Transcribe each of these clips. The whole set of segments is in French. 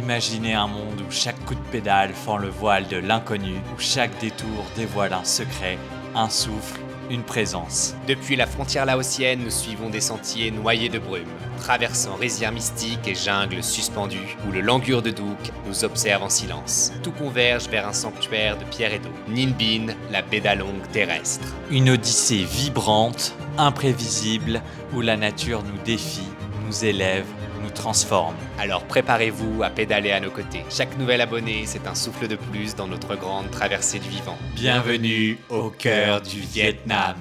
Imaginez un monde où chaque coup de pédale fend le voile de l'inconnu, où chaque détour dévoile un secret, un souffle, une présence. Depuis la frontière laotienne, nous suivons des sentiers noyés de brume, traversant rizières mystiques et jungles suspendues, où le langur de Douk nous observe en silence. Tout converge vers un sanctuaire de pierre et d'eau, Ninh Binh, la Bédalong terrestre. Une odyssée vibrante, imprévisible, où la nature nous défie, nous élève, nous transforme. Alors préparez-vous à pédaler à nos côtés. Chaque nouvel abonné, c'est un souffle de plus dans notre grande traversée du vivant. Bienvenue au cœur du Vietnam.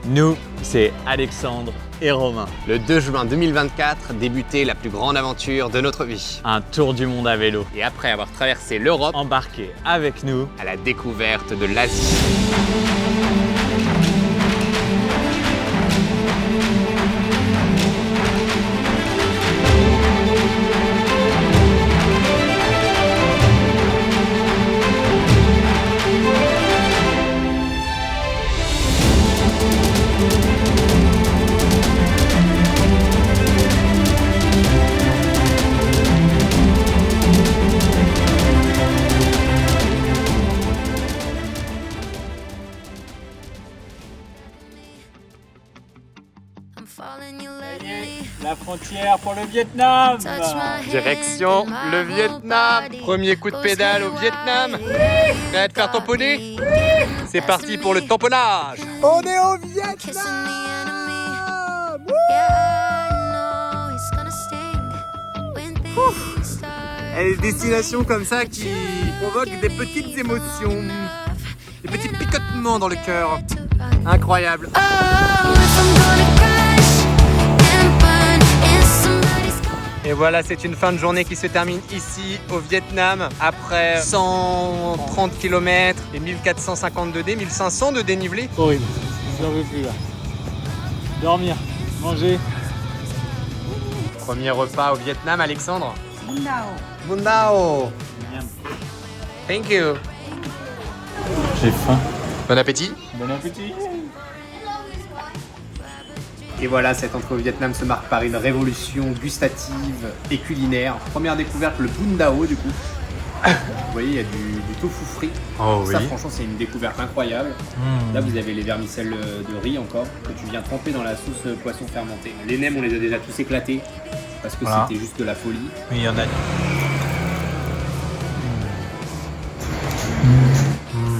Nous, c'est Alexandre et Romain. Le 2 juin 2024 débutait la plus grande aventure de notre vie. Un tour du monde à vélo. Et après avoir traversé l'Europe, Embarquez avec nous à la découverte de l'Asie. la frontière pour le Vietnam. Direction le Vietnam. Premier coup de pédale au Vietnam. Prêt à te faire tamponner? C'est parti pour le tamponnage. On est au Vietnam. Des destinations comme ça qui provoquent des petites émotions, des petits picotements dans le cœur. Incroyable. Et voilà, c'est une fin de journée qui se termine ici au Vietnam après 130 km et 1452 d, 1500 de dénivelé. Horrible, j'en veux plus là. Dormir, manger. Premier repas au Vietnam, Alexandre. Bun Dao. Thank you. J'ai faim. Bon appétit. Bon appétit. Et voilà, cette entrée au Vietnam se marque par une révolution gustative et culinaire. Première découverte, le Bun Dao du coup. Vous voyez, il y a du tofu frit. Oh Ça, oui. franchement, c'est une découverte incroyable. Là, vous avez les vermicelles de riz encore, que tu viens tremper dans la sauce poisson fermenté. Les nems, on les a déjà tous éclatés, parce que Voilà. c'était juste de la folie. Oui, il y en a.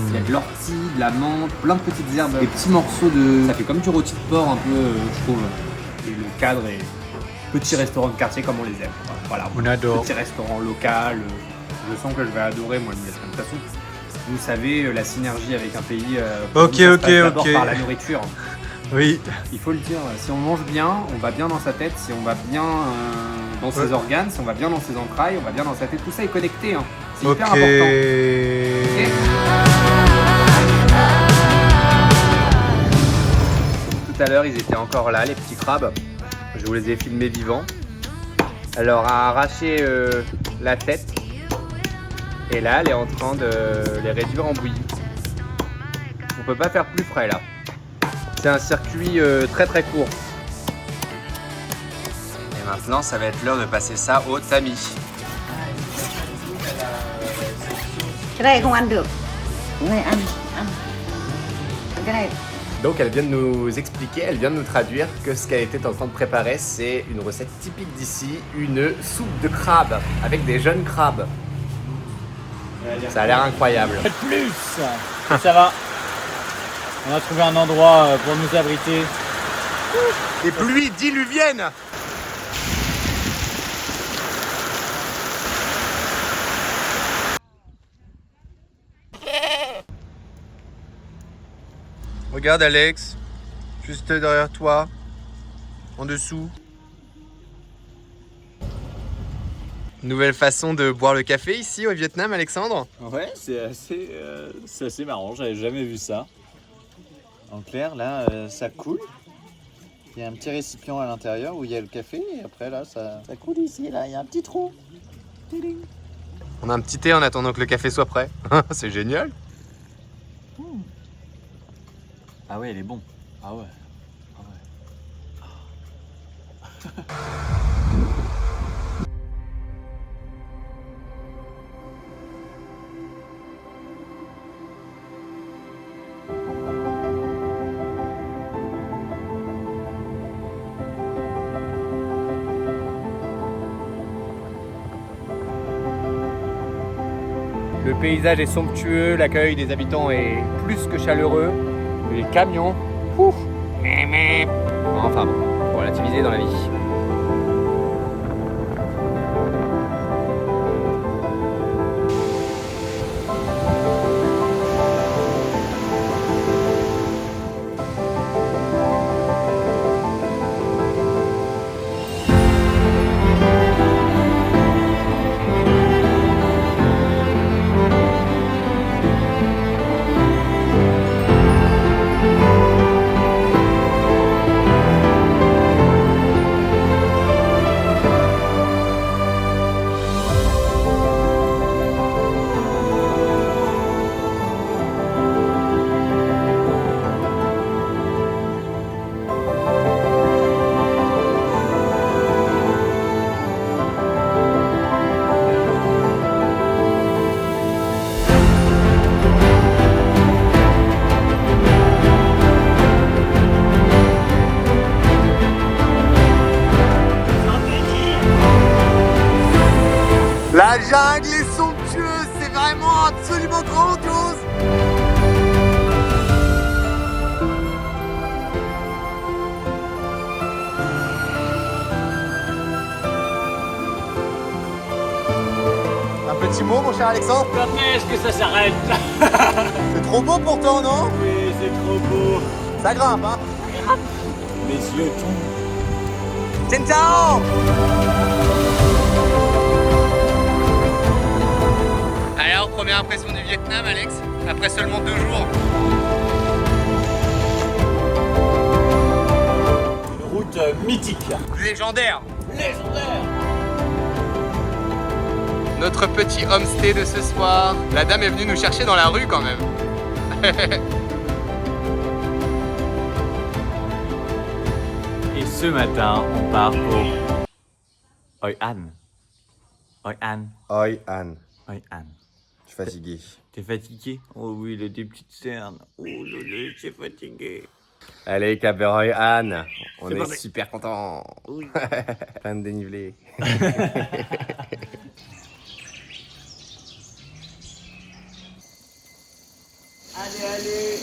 Il y a de l'ortie, de la menthe, plein de petites herbes, des petits morceaux de... Ça fait comme du rôti de porc un peu, je trouve. Et le cadre est petit restaurant de quartier comme on les aime. Voilà, On adore. petit restaurant local. Je sens que je vais adorer moi le Vietnam. De toute façon, vous savez, la synergie avec un pays... Ok, ça passe ok, d'abord ok. par la nourriture. Oui. Il faut le dire, si on mange bien, on va bien dans sa tête, si on va bien dans ses organes, si on va bien dans ses entrailles, on va bien dans sa tête. Tout ça est connecté, hein. C'est hyper important. Ok. Tout à l'heure, ils étaient encore là, les petits crabes. Je vous les ai filmés vivants. Alors, à arracher la tête. Et là, elle est en train de les réduire en bouillie. On peut pas faire plus frais là. C'est un circuit très très court. Et maintenant, ça va être l'heure de passer ça au tamis. Cái này không ăn được. Cái này ăn. Cái này. Donc elle vient de nous expliquer, elle vient de nous traduire que ce qu'elle était en train de préparer, c'est une recette typique d'ici, une soupe de crabe avec des jeunes crabes. Ça a l'air incroyable. Plus. Ça va. On a trouvé un endroit pour nous abriter. Des pluies diluviennes. Regarde Alex, juste derrière toi, en dessous. Nouvelle façon de boire le café ici au Vietnam, Alexandre. Ouais, c'est assez marrant, j'avais jamais vu ça. En clair, là, ça coule. Il y a un petit récipient à l'intérieur où il y a le café et après là, ça coule ici, là, il y a un petit trou. Tiding. On a un petit thé en attendant que le café soit prêt. C'est génial. Ah ouais, il est bon. Ah ouais. Le paysage est somptueux, l'accueil des habitants est plus que chaleureux. Les camions, ouf, enfin bon, faut relativiser dans la vie. La jungle est somptueuse, c'est vraiment absolument grandiose. Un petit mot, mon cher Alexandre? Quand est-ce que ça s'arrête? C'est trop beau pourtant, non? Oui, c'est trop beau. Ça grimpe, hein? Mes yeux tombent. Ciao, ciao. Alors, première impression du Vietnam, Alex, après seulement 2 jours. Une route mythique. Légendaire. Légendaire. Notre petit homestay de ce soir. La dame est venue nous chercher dans la rue quand même. Et ce matin, on part pour Hoi An. Hoi An. Oi, Anne, Hoi An. je suis fatigué. T'es fatigué? Oh oui, il a des petites cernes. Oh lolo, c'est fatigué. Allez, Cap vers Hoi An. On C'est est parti. super contents. Oui. Plein de dénivelé. Allez, allez.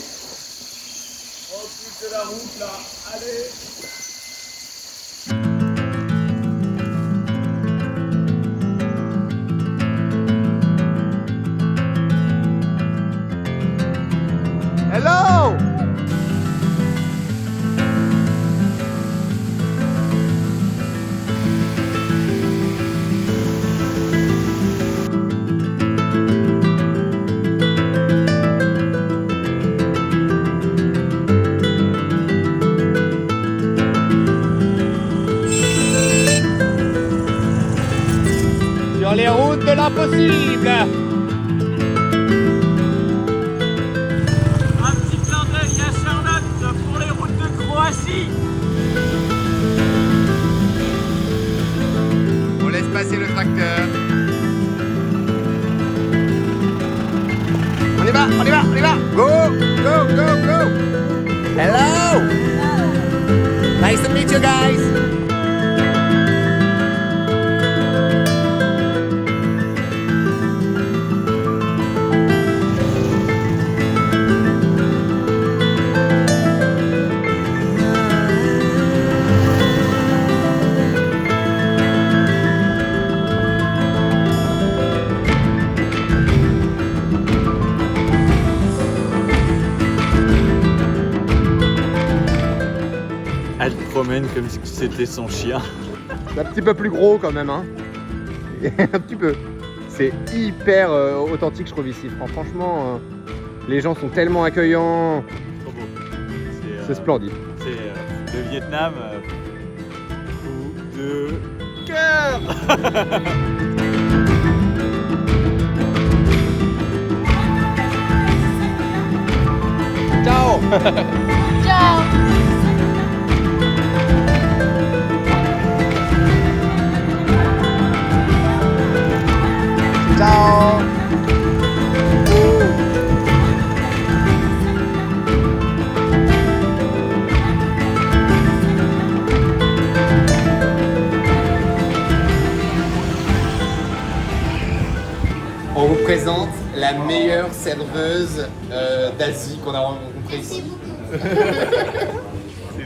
Oh, plus de la route là. Allez. Hello. Sur les routes de l'impossible. Un petit clin d'œil à Charlotte pour les routes de Croatie. On laisse passer le tracteur. On y va, on y va, on y va. Go, go, go, go. Hello. Nice to meet you guys. Elle te promène comme si c'était son chien. C'est un petit peu plus gros quand même, hein. Un petit peu. C'est hyper authentique, je trouve, ici. Franchement, les gens sont tellement accueillants. Trop beau. C'est splendide. C'est le Vietnam. Coup de cœur. Ciao. Ciao. On vous présente la meilleure serveuse d'Asie qu'on a rencontrée ici.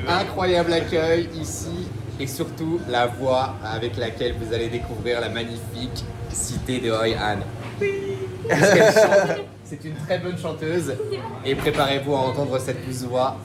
Incroyable accueil ici et surtout la voix avec laquelle vous allez découvrir la magnifique cité de Hoi An. Parce qu'elle chante, c'est une très bonne chanteuse et préparez-vous à entendre cette douce voix.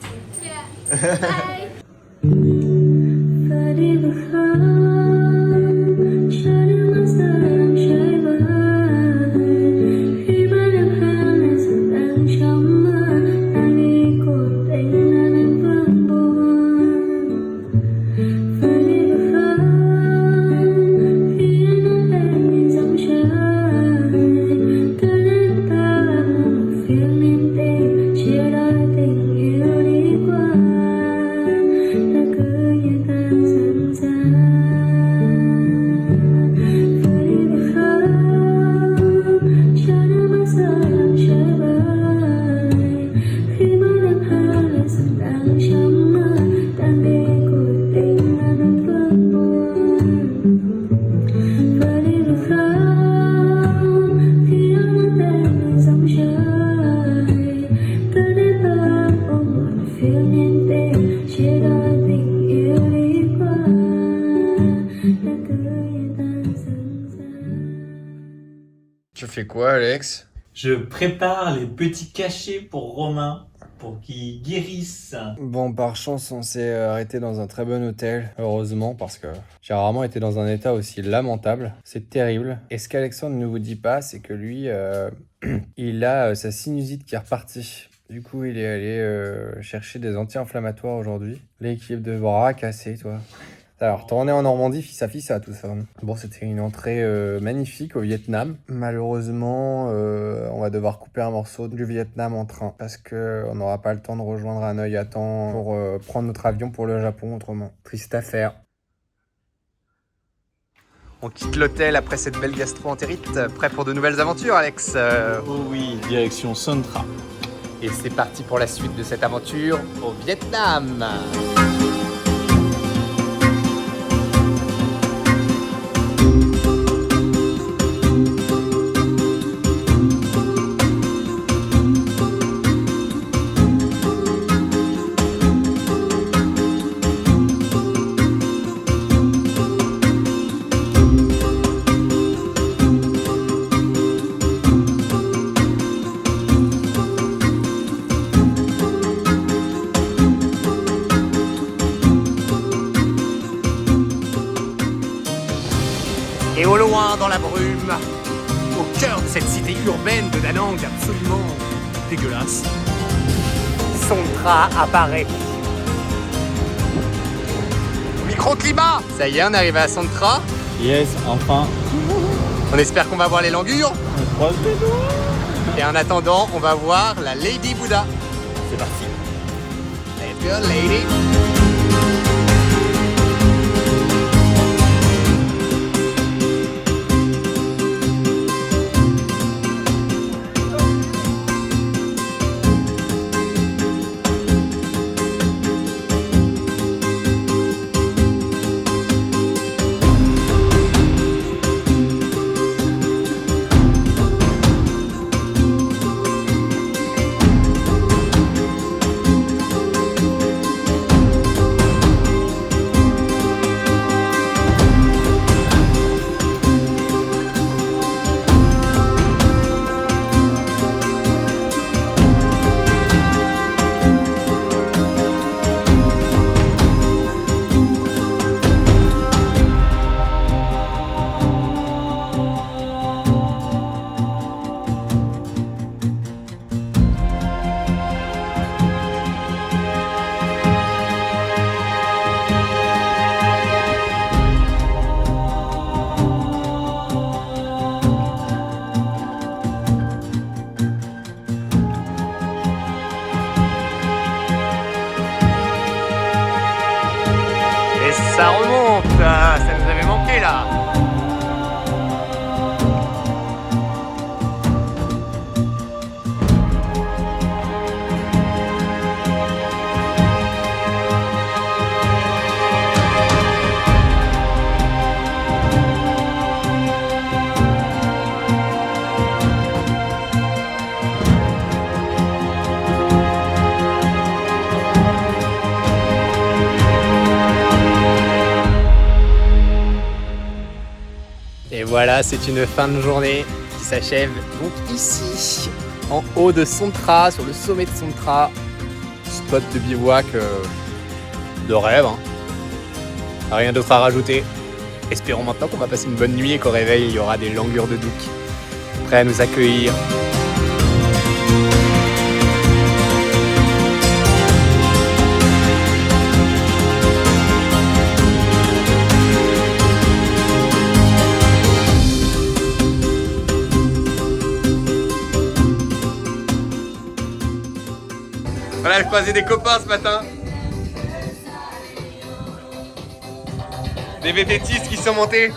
Tu fais quoi, Alex? Je prépare les petits cachets pour Romain, pour qu'il guérisse. Bon, par chance, on s'est arrêté dans un très bon hôtel, heureusement, parce que j'ai rarement été dans un état aussi lamentable. C'est terrible. Et ce qu'Alexandre ne vous dit pas, c'est que lui, il a sa sinusite qui est repartie. Du coup, il est allé chercher des anti-inflammatoires aujourd'hui. L'équipe de bras cassé, toi. Alors, tourner en Normandie, fissa, tout ça. Bon, c'était une entrée magnifique au Vietnam. Malheureusement, on va devoir couper un morceau du Vietnam en train parce qu'on n'aura pas le temps de rejoindre Hanoï à temps pour prendre notre avion pour le Japon autrement. Triste affaire. On quitte l'hôtel après cette belle gastro-entérite. Prêt pour de nouvelles aventures, Alex? Oh oui, direction Sontra. Et c'est parti pour la suite de cette aventure au Vietnam. Et au loin, dans la brume, au cœur de cette cité urbaine de Da Nang absolument dégueulasse, Sontra apparaît. Microclimat! Ça y est, on est arrivé à Sontra. Yes, enfin. On espère qu'on va voir les langures. On croise les doigts. Et en attendant, on va voir la Lady Buddha. C'est parti. Let's go, lady! Voilà, c'est une fin de journée qui s'achève donc ici, en haut de Sontra, sur le sommet de Sontra. Spot de bivouac de rêve. Hein. Rien d'autre à rajouter. Espérons maintenant qu'on va passer une bonne nuit et qu'au réveil, il y aura des langueurs de Douk prêts à nous accueillir. Voilà, je croisais des copains ce matin. Des vététistes qui sont montés.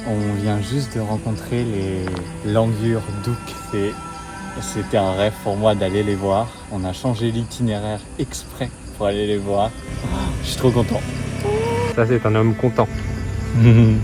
On vient juste de rencontrer les langueurs Douk. C'était un rêve pour moi d'aller les voir. On a changé l'itinéraire exprès pour aller les voir. Je suis trop content. Ça, c'est un homme content. Ils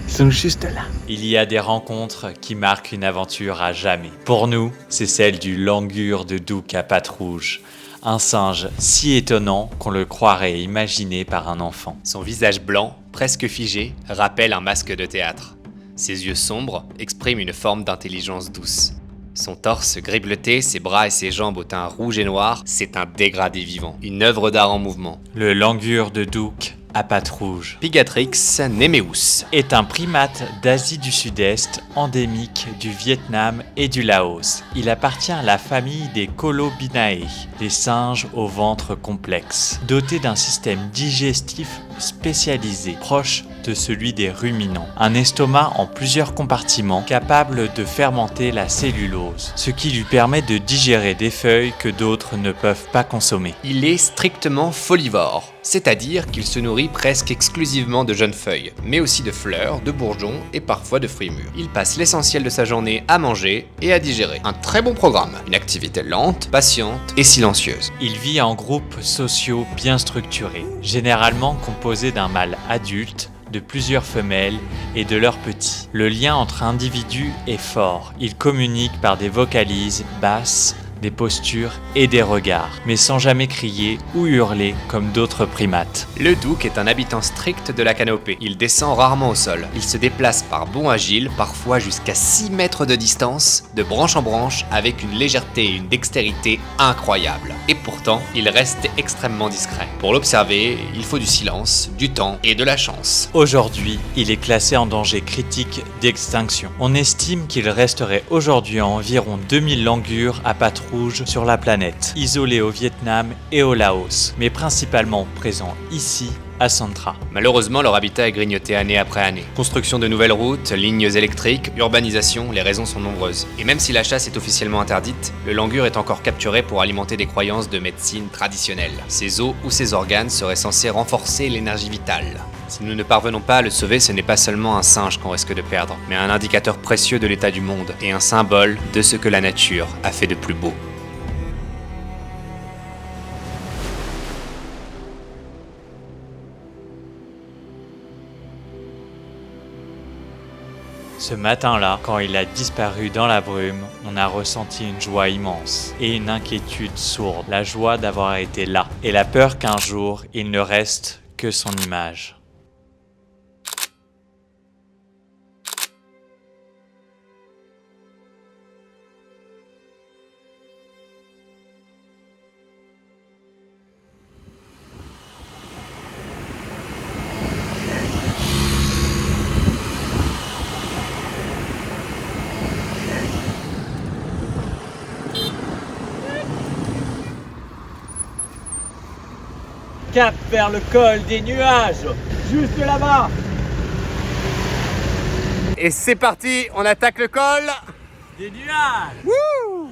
sont juste là. Il y a des rencontres qui marquent une aventure à jamais. Pour nous, c'est celle du langur de Douk à pattes rouges. Un singe si étonnant qu'on le croirait imaginé par un enfant. Son visage blanc, presque figé, rappelle un masque de théâtre. Ses yeux sombres expriment une forme d'intelligence douce. Son torse gris bleuté, ses bras et ses jambes au teint rouge et noir, c'est un dégradé vivant, une œuvre d'art en mouvement. Le langur de Douk à pattes rouges Pigatrix nemeus est un primate d'Asie du Sud-Est, endémique du Vietnam et du Laos. Il appartient à la famille des Colobinae, des singes au ventre complexe, doté d'un système digestif spécialisé, proche de celui des ruminants. Un estomac en plusieurs compartiments, capable de fermenter la cellulose, ce qui lui permet de digérer des feuilles que d'autres ne peuvent pas consommer. Il est strictement folivore, c'est-à-dire qu'il se nourrit presque exclusivement de jeunes feuilles, mais aussi de fleurs, de bourgeons et parfois de fruits mûrs. Il passe l'essentiel de sa journée à manger et à digérer. Un très bon programme, une activité lente, patiente et silencieuse. Il vit en groupes sociaux bien structurés, généralement composés d'un mâle adulte, de plusieurs femelles et de leurs petits. Le lien entre individus est fort. Ils communiquent par des vocalises basses, des postures et des regards, mais sans jamais crier ou hurler comme d'autres primates. Le Douk est un habitant strict de la canopée. Il descend rarement au sol. Il se déplace par bond agile, parfois jusqu'à 6 mètres de distance, de branche en branche, avec une légèreté et une dextérité incroyables. Et pourtant, il reste extrêmement discret. Pour l'observer, il faut du silence, du temps et de la chance. Aujourd'hui, il est classé en danger critique d'extinction. On estime qu'il resterait aujourd'hui environ 2000 langurs à pattes rouges sur la planète, isolés au Vietnam et au Laos, mais principalement présents ici, à Sontra. Malheureusement, leur habitat est grignoté année après année. Construction de nouvelles routes, lignes électriques, urbanisation, les raisons sont nombreuses. Et même si la chasse est officiellement interdite, le langur est encore capturé pour alimenter des croyances de médecine traditionnelle. Ses os ou ses organes seraient censés renforcer l'énergie vitale. Si nous ne parvenons pas à le sauver, ce n'est pas seulement un singe qu'on risque de perdre, mais un indicateur précieux de l'état du monde et un symbole de ce que la nature a fait de plus beau. Ce matin-là, quand il a disparu dans la brume, on a ressenti une joie immense et une inquiétude sourde. La joie d'avoir été là et la peur qu'un jour, il ne reste que son image. Cap vers le col des nuages, juste là-bas. Et c'est parti, on attaque le col. Des nuages. Wouh!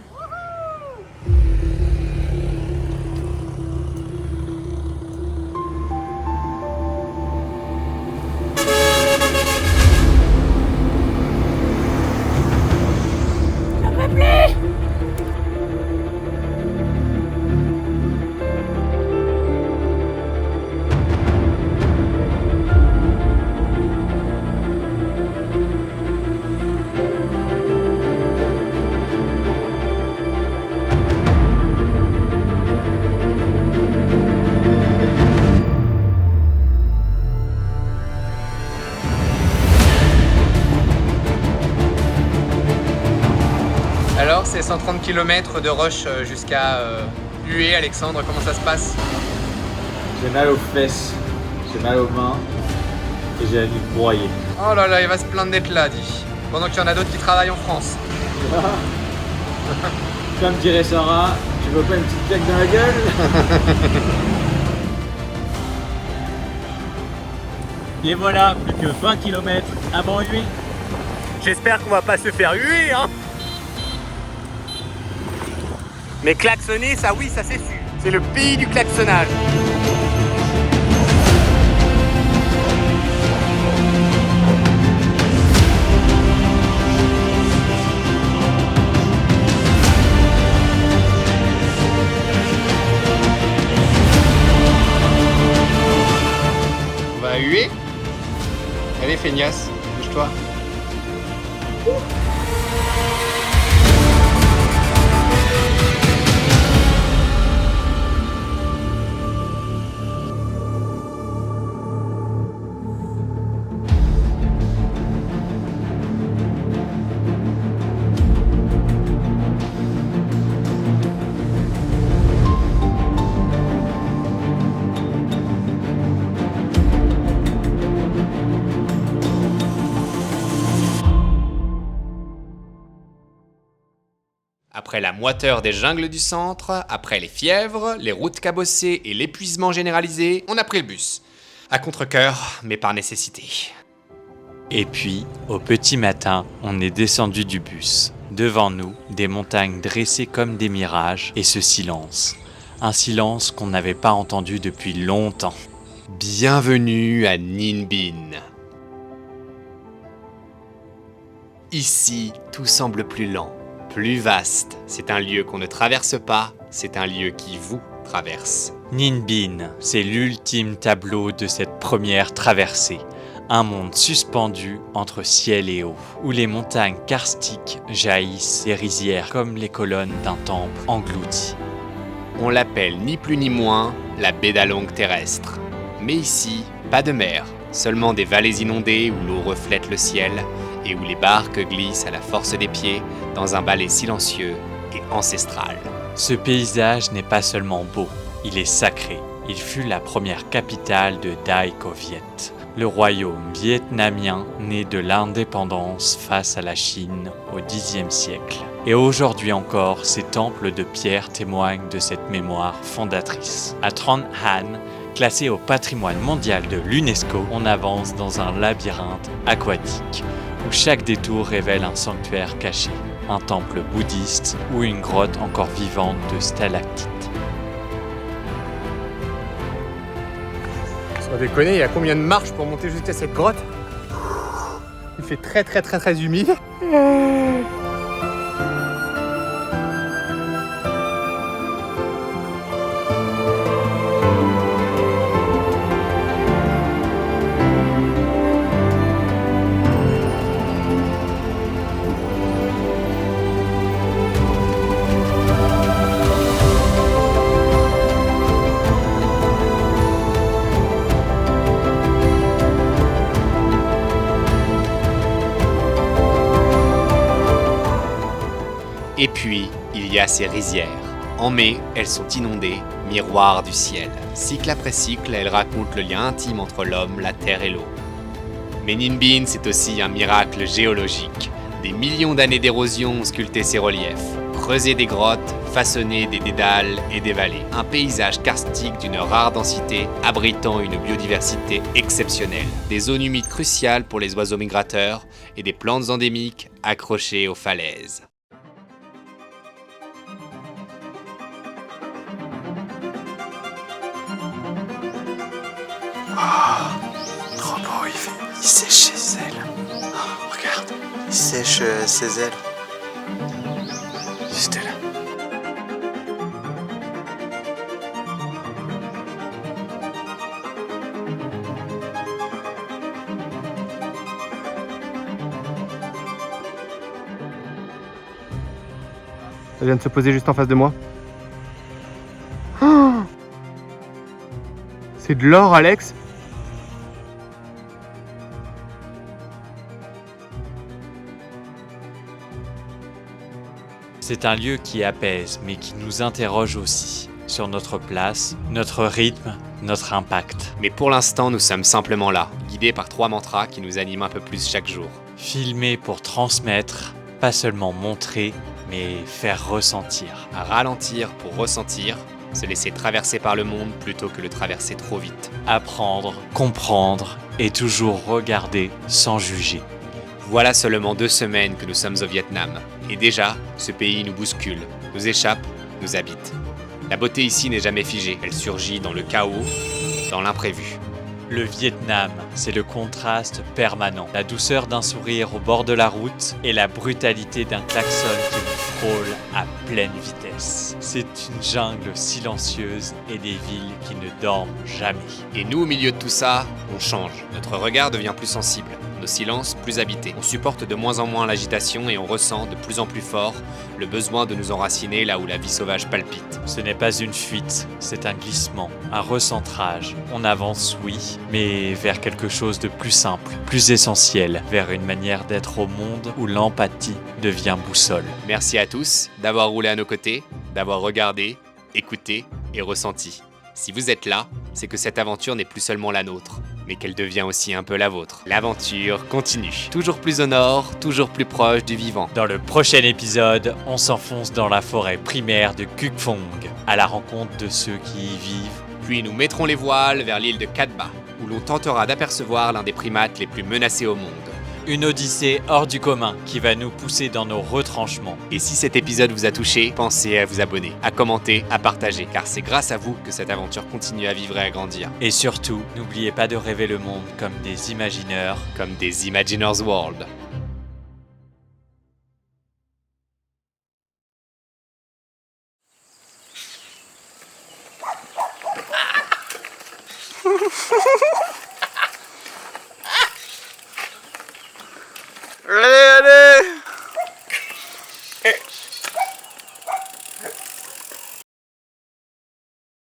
130 km de rush jusqu'à Hué. Alexandre, comment ça se passe? J'ai mal aux fesses, j'ai mal aux mains et j'ai la nuque broyée. Oh là là, il va se plaindre d'être là, dit. Pendant qu'il y en a d'autres qui travaillent en France. Comme dirait Sarah, tu veux pas une petite claque dans la gueule? Et voilà, plus que 20 km avant Hué. J'espère qu'on va pas se faire huer, hein. Mais klaxonner, ça oui, ça c'est sûr. C'est le pays du klaxonnage. On va à Hué. Allez feignasse, bouge-toi. Après la moiteur des jungles du centre, après les fièvres, les routes cabossées et l'épuisement généralisé, on a pris le bus. À contre-cœur, mais par nécessité. Et puis, au petit matin, on est descendu du bus. Devant nous, des montagnes dressées comme des mirages et ce silence. Un silence qu'on n'avait pas entendu depuis longtemps. Bienvenue à Ninh Binh. Ici, tout semble plus lent, plus vaste. C'est un lieu qu'on ne traverse pas, c'est un lieu qui vous traverse. Ninh Binh, c'est l'ultime tableau de cette première traversée. Un monde suspendu entre ciel et eau, où les montagnes karstiques jaillissent des rizières comme les colonnes d'un temple englouti. On l'appelle ni plus ni moins la baie d'Along terrestre. Mais ici, pas de mer, seulement des vallées inondées où l'eau reflète le ciel et où les barques glissent à la force des pieds dans un ballet silencieux et ancestral. Ce paysage n'est pas seulement beau, il est sacré. Il fut la première capitale de Dai Co Viet, le royaume vietnamien né de l'indépendance face à la Chine au Xe siècle. Et aujourd'hui encore, ces temples de pierre témoignent de cette mémoire fondatrice. À Trond Han, classé au patrimoine mondial de l'UNESCO, on avance dans un labyrinthe aquatique où chaque détour révèle un sanctuaire caché, un temple bouddhiste ou une grotte encore vivante de stalactites. Sans déconner, il y a combien de marches pour monter jusqu'à cette grotte? Il fait très humide. Et puis, il y a ces rizières. En mai, elles sont inondées, miroirs du ciel. Cycle après cycle, elles racontent le lien intime entre l'homme, la terre et l'eau. Mais Ninh Binh, c'est aussi un miracle géologique. Des millions d'années d'érosion ont sculpté ces reliefs, creusé des grottes, façonné des dédales et des vallées. Un paysage karstique d'une rare densité, abritant une biodiversité exceptionnelle. Des zones humides cruciales pour les oiseaux migrateurs et des plantes endémiques accrochées aux falaises. Trop beau, il sèche ses ailes. Oh, regarde, il sèche ses ailes. Juste là. Ça vient de se poser juste en face de moi. Oh, c'est de l'or, Alex. C'est un lieu qui apaise, mais qui nous interroge aussi sur notre place, notre rythme, notre impact. Mais pour l'instant, nous sommes simplement là, guidés par 3 mantras qui nous animent un peu plus chaque jour. Filmer pour transmettre, pas seulement montrer, mais faire ressentir. À ralentir pour ressentir, se laisser traverser par le monde plutôt que le traverser trop vite. Apprendre, comprendre et toujours regarder sans juger. Voilà seulement 2 semaines que nous sommes au Vietnam. Et déjà, ce pays nous bouscule, nous échappe, nous habite. La beauté ici n'est jamais figée, elle surgit dans le chaos, dans l'imprévu. Le Vietnam, c'est le contraste permanent. La douceur d'un sourire au bord de la route et la brutalité d'un klaxon qui vous frôle à pleine vitesse. C'est une jungle silencieuse et des villes qui ne dorment jamais. Et nous, au milieu de tout ça, on change. Notre regard devient plus sensible, nos silences plus habités. On supporte de moins en moins l'agitation et on ressent de plus en plus fort le besoin de nous enraciner là où la vie sauvage palpite. Ce n'est pas une fuite, c'est un glissement, un recentrage. On avance, oui, mais vers quelque chose de plus simple, plus essentiel, vers une manière d'être au monde où l'empathie devient boussole. Merci à tous d'avoir roulé à nos côtés, d'avoir regardé, écouté et ressenti. Si vous êtes là, c'est que cette aventure n'est plus seulement la nôtre, mais qu'elle devient aussi un peu la vôtre. L'aventure continue, toujours plus au nord, toujours plus proche du vivant. Dans le prochain épisode, on s'enfonce dans la forêt primaire de Cuc Phuong, à la rencontre de ceux qui y vivent. Puis nous mettrons les voiles vers l'île de Cat Ba, où l'on tentera d'apercevoir l'un des primates les plus menacés au monde. Une odyssée hors du commun qui va nous pousser dans nos retranchements. Et si cet épisode vous a touché, pensez à vous abonner, à commenter, à partager, car c'est grâce à vous que cette aventure continue à vivre et à grandir. Et surtout, n'oubliez pas de rêver le monde comme des imagineurs, Comme des Imaginers World.